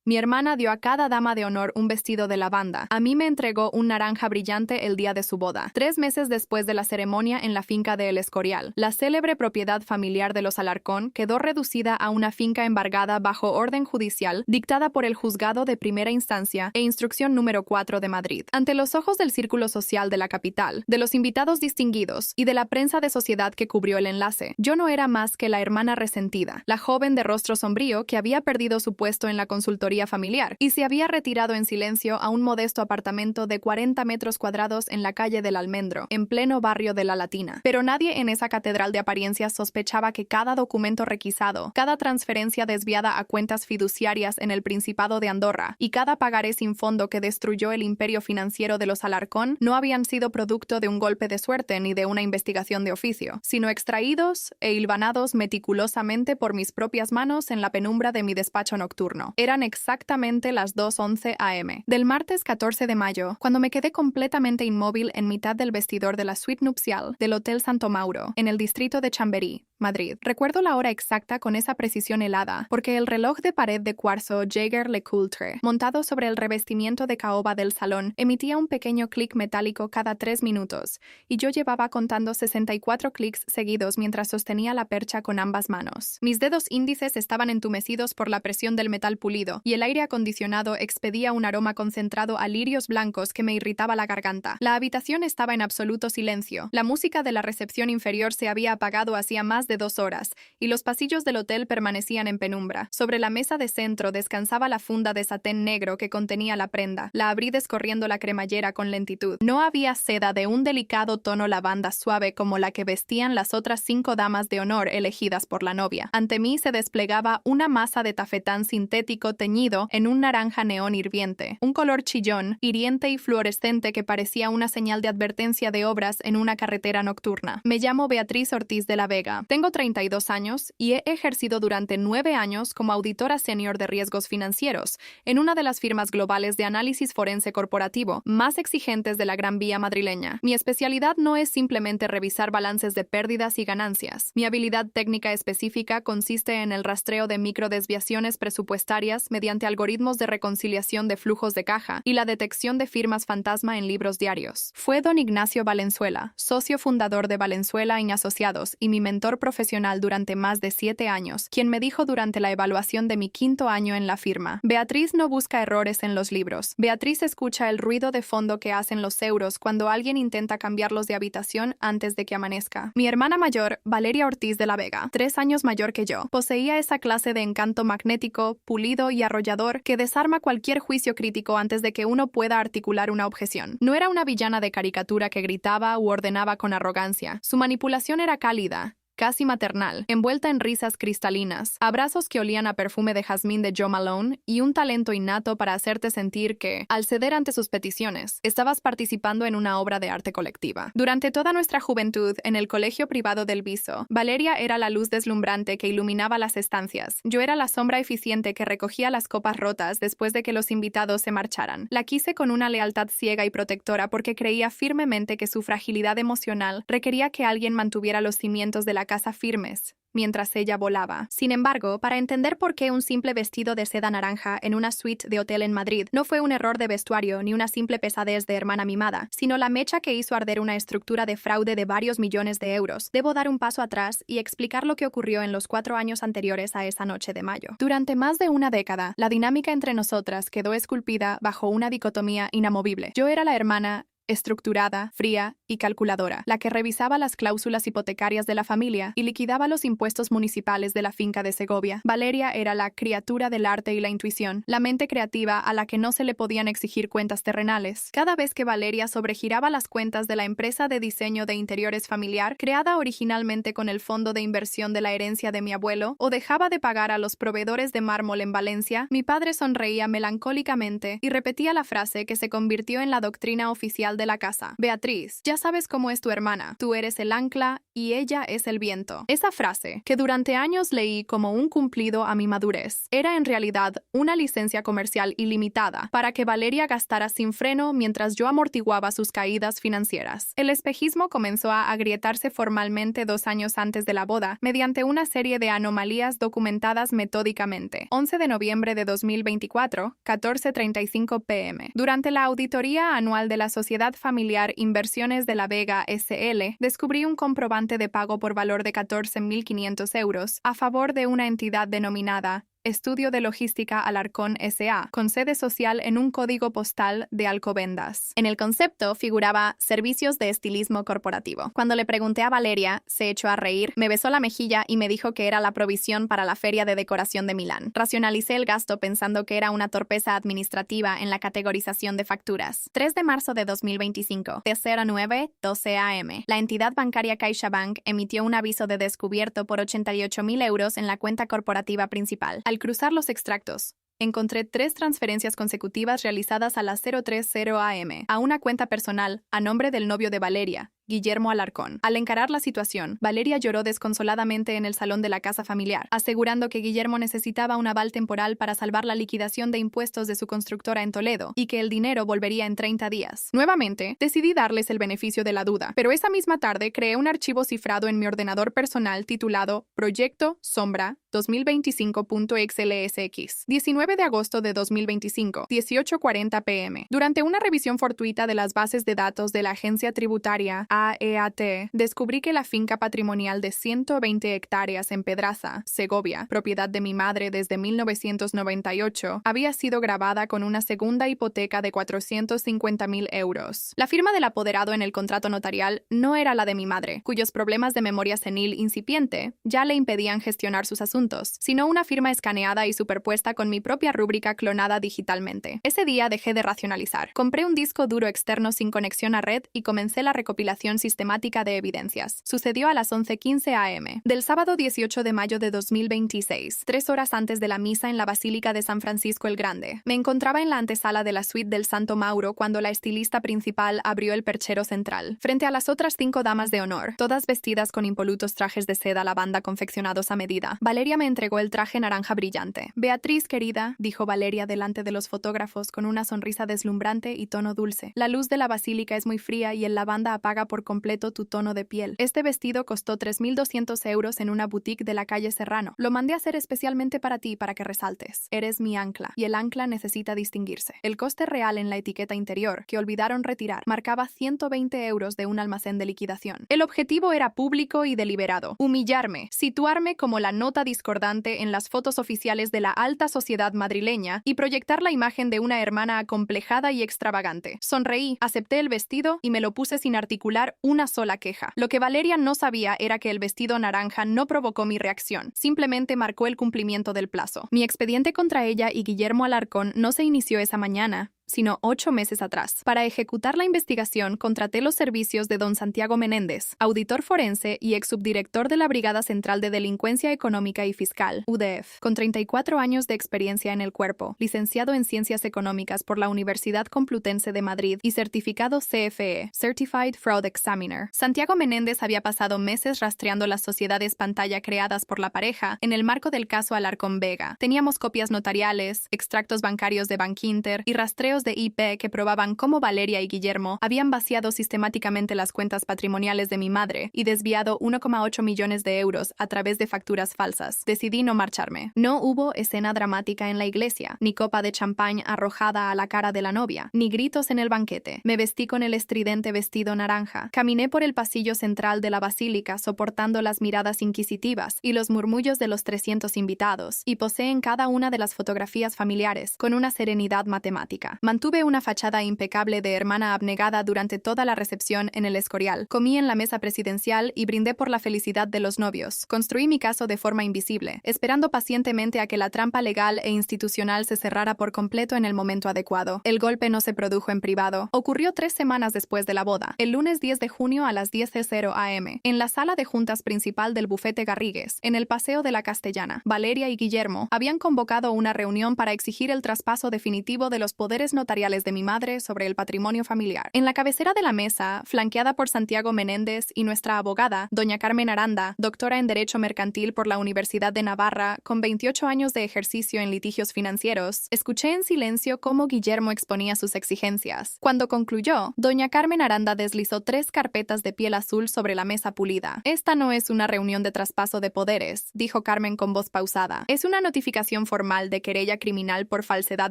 Mi hermana dio a cada dama de honor un vestido de lavanda. A mí me entregó un naranja brillante el día de su boda. 3 meses después de la ceremonia en la finca de El Escorial, la célebre propiedad familiar de los Alarcón quedó reducida a una finca embargada bajo orden judicial dictada por el Juzgado de Primera Instancia e Instrucción número 4 de Madrid. Ante los ojos del círculo social de la capital, de los invitados distinguidos y de la prensa de sociedad que cubrió el enlace, yo no era más que la hermana resentida, la joven de rostro sombrío que había perdido su puesto en la consultoría familiar y se había retirado en silencio a un modesto apartamento de 40 metros cuadrados en la calle del Almendro, en pleno barrio de La Latina. Pero nadie en esa catedral de apariencias sospechaba que cada documento requisado, cada transferencia desviada a cuentas fiduciarias en el Principado de Andorra y cada pagaré sin fondo que destruyó el imperio financiero de los Alarcón no habían sido producto de un golpe de suerte ni de una investigación de oficio, sino extraídos e hilvanados meticulosamente por mis propias manos en la penumbra de mi despacho nocturno. Eran exactamente las 2:11 am. Del martes 14 de mayo, cuando me quedé completamente inmóvil en mitad del vestidor de la suite nupcial del Hotel Santo Mauro, en el distrito de Chamberí, Madrid. Recuerdo la hora exacta con esa precisión helada, porque el reloj de pared de cuarzo Jaeger-LeCoultre, montado sobre el revestimiento de caoba del salón, emitía un pequeño clic metálico cada 3 minutos, y yo llevaba contando 64 clics seguidos mientras sostenía la percha con ambas manos. Mis dedos índices estaban entumecidos por la presión del metal pulido, y el aire acondicionado expedía un aroma concentrado a lirios blancos que me irritaba la garganta. La habitación estaba en absoluto silencio. La música de la recepción inferior se había apagado hacía más de 2 horas, y los pasillos del hotel permanecían en penumbra. Sobre la mesa de centro descansaba la funda de satén negro que contenía la prenda. La abrí descorriendo la cremallera con lentitud. No había seda de un delicado tono lavanda suave como la que vestían las otras 5 damas de honor elegidas por la novia. Ante mí se desplegaba una masa de tafetán sintético teñido en un naranja neón hirviente, un color chillón, hiriente y fluorescente que parecía una señal de advertencia de obras en una carretera nocturna. Me llamo Beatriz Ortiz de la Vega. Tengo 32 años y he ejercido durante 9 años como auditora senior de riesgos financieros en una de las firmas globales de análisis forense corporativo más exigentes de la Gran Vía madrileña. Mi especialidad no es simplemente revisar balances de pérdidas y ganancias. Mi habilidad técnica específica consiste en el rastreo de microdesviaciones presupuestarias mediante algoritmos de reconciliación de flujos de caja y la detección de firmas fantasma en libros diarios. Fue don Ignacio Valenzuela, socio fundador de Valenzuela y Asociados y mi mentor profesional durante más de 7 años, quien me dijo durante la evaluación de mi 5º año en la firma: Beatriz no busca errores en los libros. Beatriz escucha el ruido de fondo que hacen los euros cuando alguien intenta cambiarlos de habitación antes de que amanezca. Mi hermana mayor, Valeria Ortiz de la Vega, 3 años mayor que yo, poseía esa clase de encanto magnético, pulido y arrollador que desarma cualquier juicio crítico antes de que uno pueda articular una objeción. No era una villana de caricatura que gritaba u ordenaba con arrogancia. Su manipulación era cálida, casi maternal, envuelta en risas cristalinas, abrazos que olían a perfume de jazmín de Jo Malone y un talento innato para hacerte sentir que, al ceder ante sus peticiones, estabas participando en una obra de arte colectiva. Durante toda nuestra juventud, en el colegio privado del Viso, Valeria era la luz deslumbrante que iluminaba las estancias. Yo era la sombra eficiente que recogía las copas rotas después de que los invitados se marcharan. La quise con una lealtad ciega y protectora porque creía firmemente que su fragilidad emocional requería que alguien mantuviera los cimientos de la casa firmes mientras ella volaba. Sin embargo, para entender por qué un simple vestido de seda naranja en una suite de hotel en Madrid no fue un error de vestuario ni una simple pesadez de hermana mimada, sino la mecha que hizo arder una estructura de fraude de varios millones de euros, debo dar un paso atrás y explicar lo que ocurrió en los 4 años anteriores a esa noche de mayo. Durante más de una década, la dinámica entre nosotras quedó esculpida bajo una dicotomía inamovible. Yo era la hermana estructurada, fría y calculadora, la que revisaba las cláusulas hipotecarias de la familia y liquidaba los impuestos municipales de la finca de Segovia. Valeria era la criatura del arte y la intuición, la mente creativa a la que no se le podían exigir cuentas terrenales. Cada vez que Valeria sobregiraba las cuentas de la empresa de diseño de interiores familiar, creada originalmente con el fondo de inversión de la herencia de mi abuelo, o dejaba de pagar a los proveedores de mármol en Valencia, mi padre sonreía melancólicamente y repetía la frase que se convirtió en la doctrina oficial de la casa. Beatriz, ya sabes cómo es tu hermana. Tú eres el ancla y ella es el viento. Esa frase, que durante años leí como un cumplido a mi madurez, era en realidad una licencia comercial ilimitada para que Valeria gastara sin freno mientras yo amortiguaba sus caídas financieras. El espejismo comenzó a agrietarse formalmente 2 años antes de la boda, mediante una serie de anomalías documentadas metódicamente. 11 de noviembre de 2024, 14:35 p.m. Durante la auditoría anual de la Sociedad Familiar Inversiones de la Vega S.L., descubrí un comprobante de pago por valor de 14.500 euros a favor de una entidad denominada Estudio de Logística Alarcón S.A., con sede social en un código postal de Alcobendas. En el concepto figuraba Servicios de Estilismo Corporativo. Cuando le pregunté a Valeria, se echó a reír, me besó la mejilla y me dijo que era la provisión para la Feria de Decoración de Milán. Racionalicé el gasto pensando que era una torpeza administrativa en la categorización de facturas. 3 de marzo de 2025, de 09:12 a.m. La entidad bancaria CaixaBank emitió un aviso de descubierto por 88.000 euros en la cuenta corporativa principal. Al cruzar los extractos, encontré 3 transferencias consecutivas realizadas a las 0:30 a.m. a una cuenta personal a nombre del novio de Valeria, Guillermo Alarcón. Al encarar la situación, Valeria lloró desconsoladamente en el salón de la casa familiar, asegurando que Guillermo necesitaba un aval temporal para salvar la liquidación de impuestos de su constructora en Toledo y que el dinero volvería en 30 días. Nuevamente, decidí darles el beneficio de la duda, pero esa misma tarde creé un archivo cifrado en mi ordenador personal titulado Proyecto Sombra 2025.xlsx. 19 de agosto de 2025, 18:40 p.m. Durante una revisión fortuita de las bases de datos de la agencia tributaria AEAT, descubrí que la finca patrimonial de 120 hectáreas en Pedraza, Segovia, propiedad de mi madre desde 1998, había sido grabada con una segunda hipoteca de 450.000 euros. La firma del apoderado en el contrato notarial no era la de mi madre, cuyos problemas de memoria senil incipiente ya le impedían gestionar sus asuntos, sino una firma escaneada y superpuesta con mi propia rúbrica clonada digitalmente. Ese día dejé de racionalizar. Compré un disco duro externo sin conexión a red y comencé la recopilación sistemática de evidencias. Sucedió a las 11:15 a.m. del sábado 18 de mayo de 2026, 3 horas antes de la misa en la Basílica de San Francisco el Grande. Me encontraba en la antesala de la suite del Santo Mauro cuando la estilista principal abrió el perchero central. Frente a las otras 5 damas de honor, todas vestidas con impolutos trajes de seda lavanda confeccionados a medida, Valeria me entregó el traje naranja brillante. Beatriz, querida, dijo Valeria delante de los fotógrafos con una sonrisa deslumbrante y tono dulce. La luz de la basílica es muy fría y el lavanda apaga por completo tu tono de piel. Este vestido costó 3.200 euros en una boutique de la calle Serrano. Lo mandé a hacer especialmente para ti para que resaltes. Eres mi ancla, y el ancla necesita distinguirse. El coste real en la etiqueta interior, que olvidaron retirar, marcaba 120 euros de un almacén de liquidación. El objetivo era público y deliberado: humillarme, situarme como la nota discordante en las fotos oficiales de la alta sociedad madrileña y proyectar la imagen de una hermana acomplejada y extravagante. Sonreí, acepté el vestido y me lo puse sin articular una sola queja. Lo que Valeria no sabía era que el vestido naranja no provocó mi reacción, simplemente marcó el cumplimiento del plazo. Mi expediente contra ella y Guillermo Alarcón no se inició esa mañana, sino 8 meses atrás. Para ejecutar la investigación, contraté los servicios de don Santiago Menéndez, auditor forense y exsubdirector de la Brigada Central de Delincuencia Económica y Fiscal, UDEF, con 34 años de experiencia en el cuerpo, licenciado en Ciencias Económicas por la Universidad Complutense de Madrid y certificado CFE, Certified Fraud Examiner. Santiago Menéndez había pasado meses rastreando las sociedades pantalla creadas por la pareja en el marco del caso Alarcón Vega. Teníamos copias notariales, extractos bancarios de Bankinter y rastreos de IP que probaban cómo Valeria y Guillermo habían vaciado sistemáticamente las cuentas patrimoniales de mi madre y desviado 1,8 millones de euros a través de facturas falsas. Decidí no marcharme. No hubo escena dramática en la iglesia, ni copa de champán arrojada a la cara de la novia, ni gritos en el banquete. Me vestí con el estridente vestido naranja. Caminé por el pasillo central de la basílica soportando las miradas inquisitivas y los murmullos de los 300 invitados, y posé en cada una de las fotografías familiares con una serenidad matemática. Mantuve una fachada impecable de hermana abnegada durante toda la recepción en el Escorial. Comí en la mesa presidencial y brindé por la felicidad de los novios. Construí mi caso de forma invisible, esperando pacientemente a que la trampa legal e institucional se cerrara por completo en el momento adecuado. El golpe no se produjo en privado. Ocurrió 3 semanas después de la boda, el lunes 10 de junio a las 10:00 a.m., en la sala de juntas principal del bufete Garrigues, en el Paseo de la Castellana. Valeria y Guillermo habían convocado una reunión para exigir el traspaso definitivo de los poderes notariales de mi madre sobre el patrimonio familiar. En la cabecera de la mesa, flanqueada por Santiago Menéndez y nuestra abogada, doña Carmen Aranda, doctora en Derecho Mercantil por la Universidad de Navarra, con 28 años de ejercicio en litigios financieros, escuché en silencio cómo Guillermo exponía sus exigencias. Cuando concluyó, doña Carmen Aranda deslizó 3 carpetas de piel azul sobre la mesa pulida. Esta no es una reunión de traspaso de poderes, dijo Carmen con voz pausada. Es una notificación formal de querella criminal por falsedad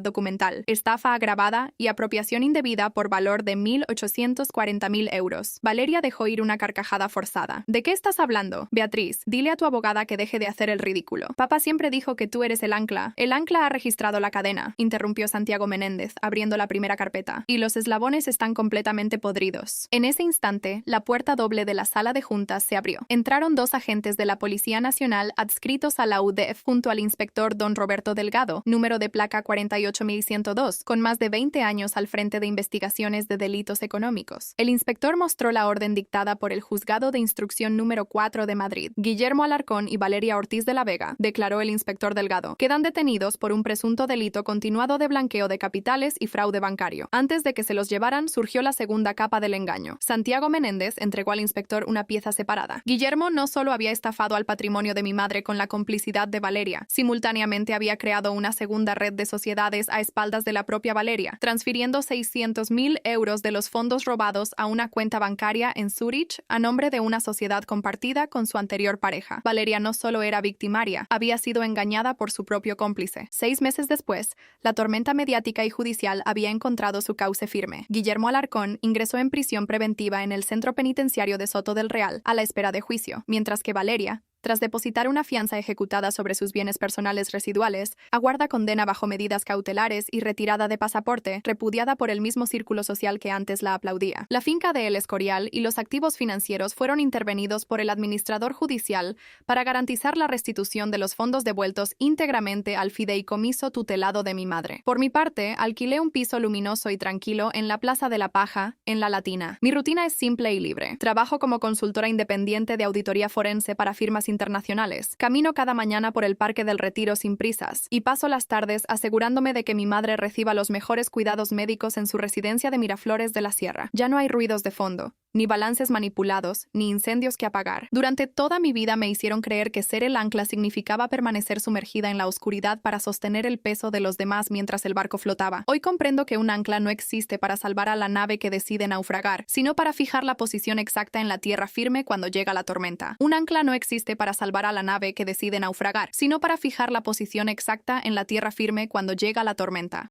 documental, estafa agravada y apropiación indebida por valor de 1.840.000 euros. Valeria dejó ir una carcajada forzada. ¿De qué estás hablando? Beatriz, dile a tu abogada que deje de hacer el ridículo. Papá siempre dijo que tú eres el ancla. El ancla ha registrado la cadena, interrumpió Santiago Menéndez, abriendo la primera carpeta. Y los eslabones están completamente podridos. En ese instante, la puerta doble de la sala de juntas se abrió. Entraron 2 agentes de la Policía Nacional adscritos a la UDEF junto al inspector don Roberto Delgado, número de placa 48102, con más de 20 años al frente de investigaciones de delitos económicos. El inspector mostró la orden dictada por el Juzgado de Instrucción número 4 de Madrid. Guillermo Alarcón y Valeria Ortiz de la Vega, declaró el inspector Delgado, quedan detenidos por un presunto delito continuado de blanqueo de capitales y fraude bancario. Antes de que se los llevaran, surgió la segunda capa del engaño. Santiago Menéndez entregó al inspector una pieza separada. Guillermo no solo había estafado al patrimonio de mi madre con la complicidad de Valeria, simultáneamente había creado una segunda red de sociedades a espaldas de la propia Valeria, transfiriendo 600.000 euros de los fondos robados a una cuenta bancaria en Zúrich a nombre de una sociedad compartida con su anterior pareja. Valeria no solo era victimaria, había sido engañada por su propio cómplice. 6 meses después, la tormenta mediática y judicial había encontrado su cauce firme. Guillermo Alarcón ingresó en prisión preventiva en el centro penitenciario de Soto del Real, a la espera de juicio, mientras que Valeria, tras depositar una fianza ejecutada sobre sus bienes personales residuales, aguarda condena bajo medidas cautelares y retirada de pasaporte, repudiada por el mismo círculo social que antes la aplaudía. La finca de El Escorial y los activos financieros fueron intervenidos por el administrador judicial para garantizar la restitución de los fondos devueltos íntegramente al fideicomiso tutelado de mi madre. Por mi parte, alquilé un piso luminoso y tranquilo en la Plaza de la Paja, en La Latina. Mi rutina es simple y libre. Trabajo como consultora independiente de auditoría forense para firmas internacionales. Camino cada mañana por el Parque del Retiro sin prisas y paso las tardes asegurándome de que mi madre reciba los mejores cuidados médicos en su residencia de Miraflores de la Sierra. Ya no hay ruidos de fondo, ni balances manipulados, ni incendios que apagar. Durante toda mi vida me hicieron creer que ser el ancla significaba permanecer sumergida en la oscuridad para sostener el peso de los demás mientras el barco flotaba. Hoy comprendo que un ancla no existe para salvar a la nave que decide naufragar, sino para fijar la posición exacta en la tierra firme cuando llega la tormenta. Un ancla no existe para salvar a la nave que decide naufragar, sino para fijar la posición exacta en la tierra firme cuando llega la tormenta.